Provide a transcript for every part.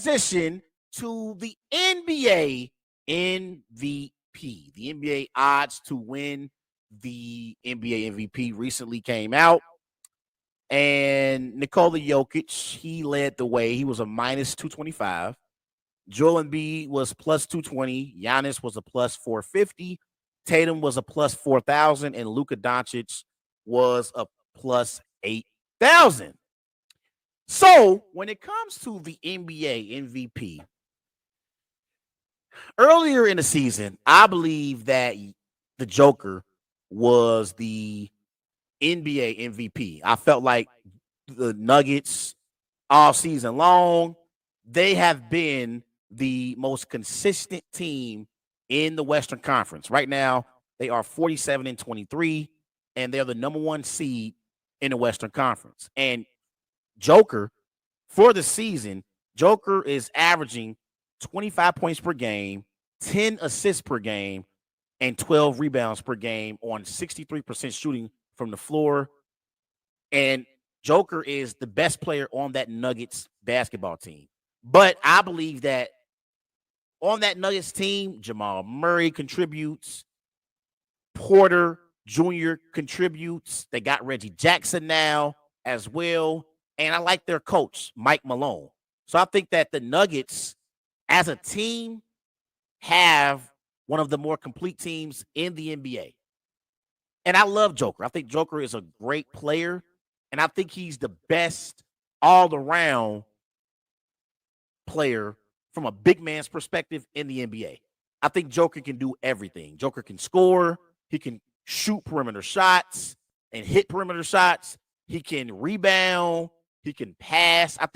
transition to the NBA MVP. The NBA odds to win the NBA MVP recently came out. And Nikola Jokic, he led the way. He was a minus 225. Joel Embiid was plus 220. Giannis was a plus 450. Tatum was a plus 4,000. And Luka Doncic was a plus 8,000. So when it comes to the NBA MVP, earlier in the season, I believe that the Joker was the NBA MVP. I felt like the Nuggets all season long, they have been the most consistent team in the Western Conference. Right now, they are 47-23, and they're the number one seed in the Western Conference. And Joker, for the season, Joker is averaging 25 points per game, 10 assists per game, and 12 rebounds per game on 63% shooting from the floor. And Joker is the best player on that Nuggets basketball team. But I believe that on that Nuggets team, Jamal Murray contributes, Porter Jr. contributes. They got Reggie Jackson now as well. And I like their coach, Mike Malone. So I think that the Nuggets, as a team, have one of the more complete teams in the NBA. And I love Joker. I think Joker is a great player. And I think he's the best all-around player from a big man's perspective in the NBA. I think Joker can do everything. Joker can score. He can shoot perimeter shots and hit perimeter shots. He can rebound. He can pass. I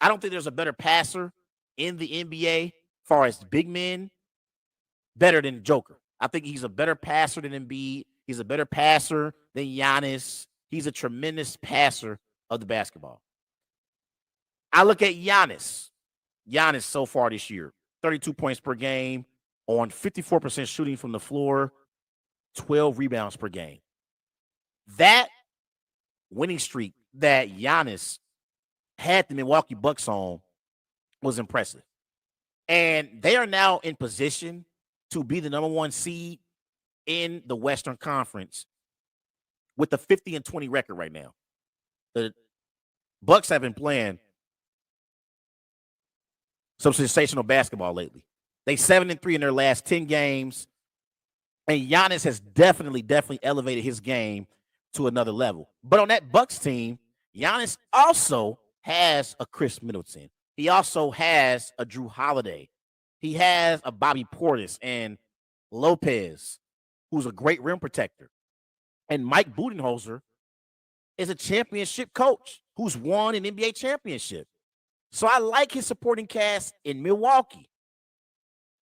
don't think there's a better passer in the NBA as far as big men better than Joker. I think he's a better passer than Embiid. He's a better passer than Giannis. He's a tremendous passer of the basketball. I look at Giannis. Giannis so far this year, 32 points per game on 54% shooting from the floor, 12 rebounds per game. That winning streak that Giannis had the Milwaukee Bucks on was impressive. And they are now in position to be the number one seed in the Western Conference with a 50-20 record right now. The Bucks have been playing some sensational basketball lately. They 7-3 in their last 10 games. And Giannis has definitely elevated his game to another level. But on that Bucks team, Giannis also has a Chris Middleton. He also has a Drew Holiday. He has a Bobby Portis and Lopez, who's a great rim protector. And Mike Budenholzer is a championship coach who's won an NBA championship. So I like his supporting cast in Milwaukee.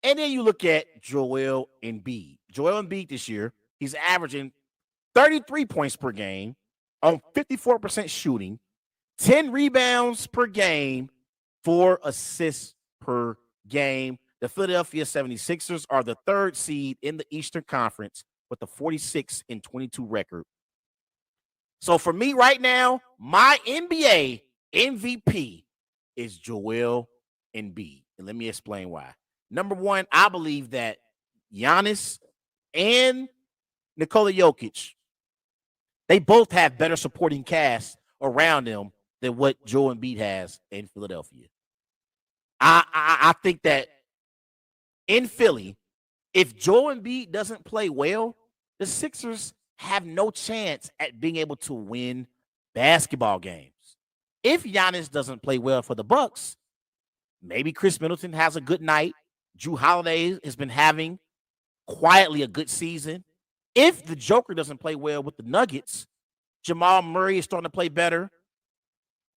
And then you look at Joel Embiid. Joel Embiid this year, he's averaging 33 points per game on 54% shooting, 10 rebounds per game, 4 assists per game. The Philadelphia 76ers are the third seed in the Eastern Conference with a 46-22 record. So for me right now, my NBA MVP is Joel Embiid. And let me explain why. Number one, I believe that Giannis and Nikola Jokic, they both have better supporting cast around them than what Joel Embiid has in Philadelphia. I think that in Philly, if Joel Embiid doesn't play well, the Sixers have no chance at being able to win basketball games. If Giannis doesn't play well for the Bucks, maybe Chris Middleton has a good night. Drew Holiday has been having quietly a good season. If the Joker doesn't play well with the Nuggets, Jamal Murray is starting to play better.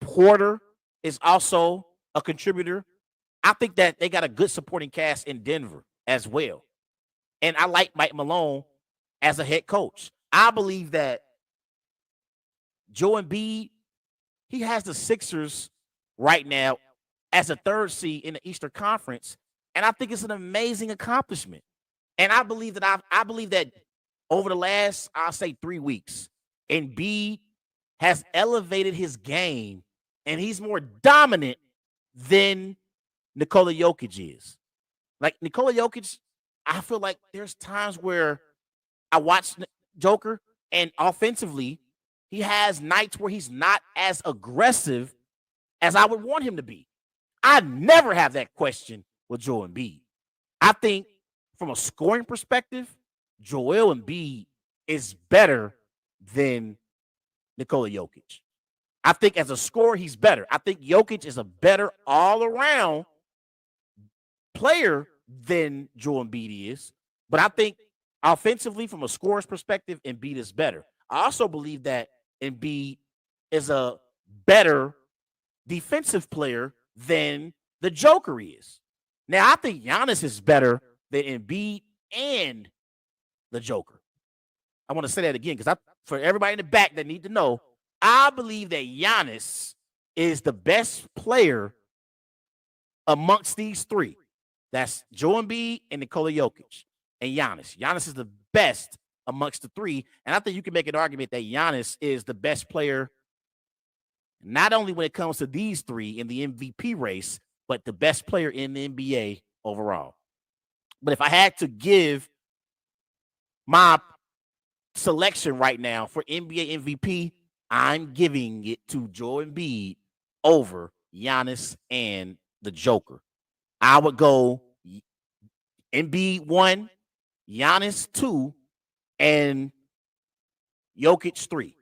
Porter is also a contributor. I think that they got a good supporting cast in Denver as well. And I like Mike Malone as a head coach. I believe that Joel Embiid, he has the Sixers right now as a third seed in the Eastern Conference. And I think it's an amazing accomplishment. And I believe that over the last, I'll say 3 weeks, Embiid has elevated his game and he's more dominant than Nikola Jokic is. Like Nikola Jokic, I feel like there's times where I watch Joker and offensively, he has nights where he's not as aggressive as I would want him to be. I never have that question with Joel Embiid. I think from a scoring perspective, Joel Embiid is better than Nikola Jokic. I think as a scorer, he's better. I think Jokic is a better all-around player than Joel Embiid is. But I think offensively, from a scorer's perspective, Embiid is better. I also believe that Embiid is a better defensive player than the Joker is. Now, I think Giannis is better than Embiid and the Joker. I want to say that again because for everybody in the back that need to know, I believe that Giannis is the best player amongst these three. That's Joel Embiid and Nikola Jokic and Giannis. Giannis is the best amongst the three. And I think you can make an argument that Giannis is the best player, not only when it comes to these three in the MVP race, but the best player in the NBA overall. But if I had to give my selection right now for NBA MVP, I'm giving it to Joel Embiid over Giannis and the Joker. I would go Embiid 1, Giannis 2, and Jokic 3.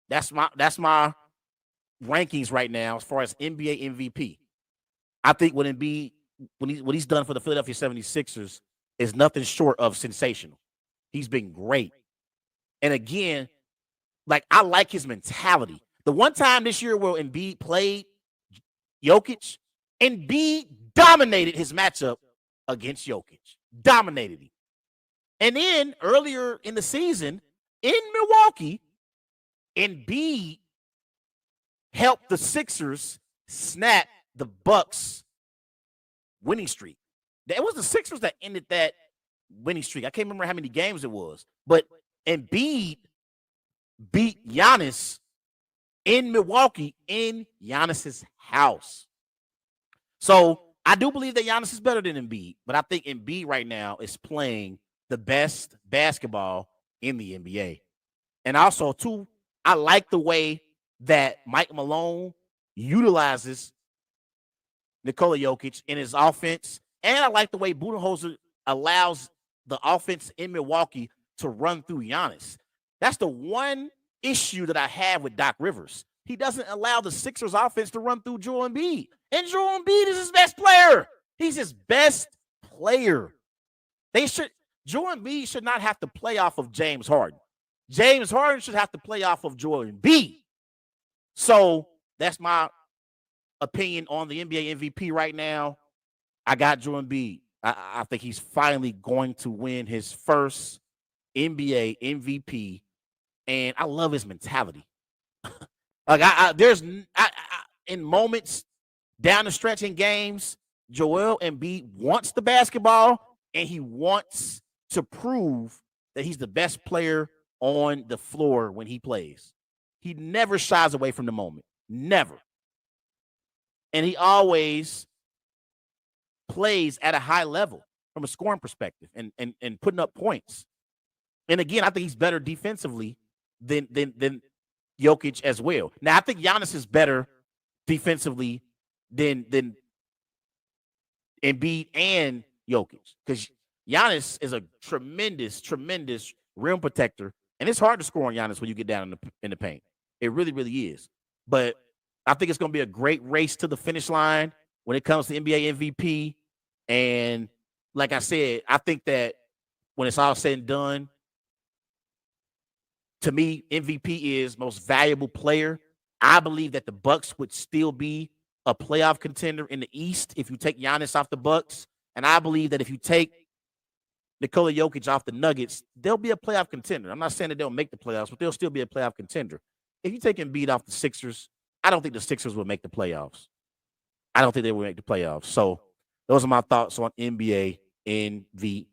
That's my rankings right now as far as NBA MVP. I think what Embiid, what he's done for the Philadelphia 76ers is nothing short of sensational. He's been great. And again, like I like his mentality. The one time this year where Embiid played Jokic, Embiid dominated his matchup against Jokic. Dominated him. And then earlier in the season in Milwaukee, Embiid helped the Sixers snap the Bucks winning streak. It was the Sixers that ended that winning streak. I can't remember how many games it was, but Embiid beat Giannis in Milwaukee in Giannis's house. So I do believe that Giannis is better than Embiid, but I think Embiid right now is playing the best basketball in the NBA. And also, too, I like the way that Mike Malone utilizes Nikola Jokic in his offense. And I like the way Budenholzer allows the offense in Milwaukee to run through Giannis. That's the one issue that I have with Doc Rivers. He doesn't allow the Sixers offense to run through Joel Embiid. And Joel Embiid is his best player. He's his best player. Joel Embiid should not have to play off of James Harden. James Harden should have to play off of Joel Embiid. So that's my opinion on the NBA MVP right now. I got Joel Embiid. I think he's finally going to win his first NBA MVP, and I love his mentality. Like in moments down the stretch in games, Joel Embiid wants the basketball, and he wants to prove that he's the best player on the floor when he plays. He never shies away from the moment. Never. And he always plays at a high level from a scoring perspective and putting up points. And again, I think he's better defensively than Jokic as well. Now, I think Giannis is better defensively than Embiid and Jokic, because Giannis is a tremendous rim protector, and it's hard to score on Giannis when you get down in the paint. It really, really is. But I think it's going to be a great race to the finish line when it comes to NBA MVP. And like I said, I think that when it's all said and done, to me, MVP is most valuable player. I believe that the Bucks would still be a playoff contender in the East if you take Giannis off the Bucks. And I believe that if you take Nikola Jokic off the Nuggets, they'll be a playoff contender. I'm not saying that they'll make the playoffs, but they'll still be a playoff contender. If you take Embiid off the Sixers, I don't think the Sixers will make the playoffs. I don't think they will make the playoffs. So those are my thoughts on NBA MVP.